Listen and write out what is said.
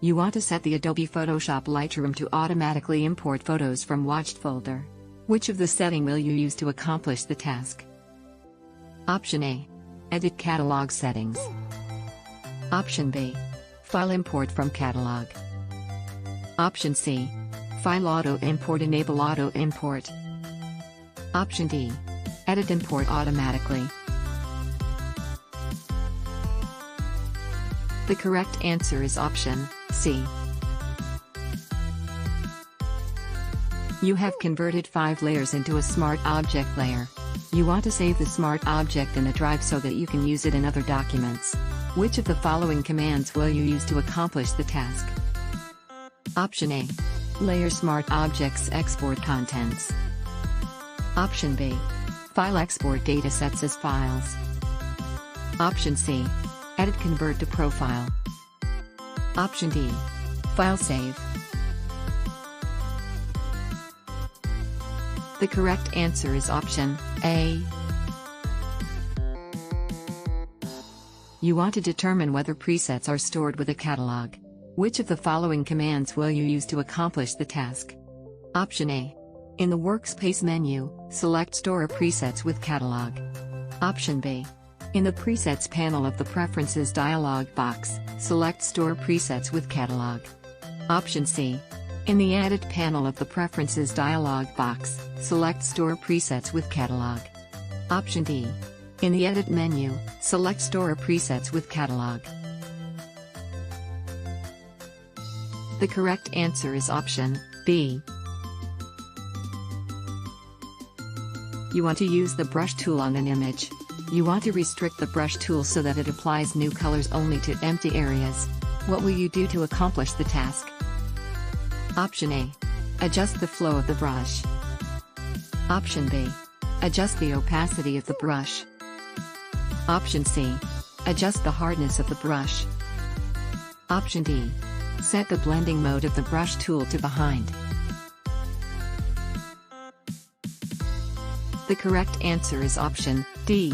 You want to set the Adobe Photoshop Lightroom to automatically import photos from Watched folder. Which of the setting will you use to accomplish the task? Option A. Edit Catalog Settings. Option B. File Import from Catalog. Option C. File Auto Import. Enable Auto Import. Option D. Edit Import Automatically. The correct answer is option C. You have converted 5 layers into a Smart Object layer. You want to save the Smart Object in a drive so that you can use it in other documents. Which of the following commands will you use to accomplish the task? Option A. Layer Smart Objects Export Contents. Option B. File Export Datasets as Files. Option C. Edit Convert to Profile. Option D. File Save. The correct answer is option A. You want to determine whether presets are stored with a catalog. Which of the following commands will you use to accomplish the task? Option A. In the Workspace menu, select Store Presets with Catalog. Option B. In the Presets panel of the Preferences dialog box, select Store Presets with Catalog. Option C. In the Edit panel of the Preferences dialog box, select Store Presets with Catalog. Option D. In the Edit menu, select Store Presets with Catalog. The correct answer is option B. You want to use the brush tool on an image. You want to restrict the brush tool so that it applies new colors only to empty areas. What will you do to accomplish the task? Option A. Adjust the flow of the brush. Option B. Adjust the opacity of the brush. Option C. Adjust the hardness of the brush. Option D. Set the blending mode of the brush tool to behind. The correct answer is option D.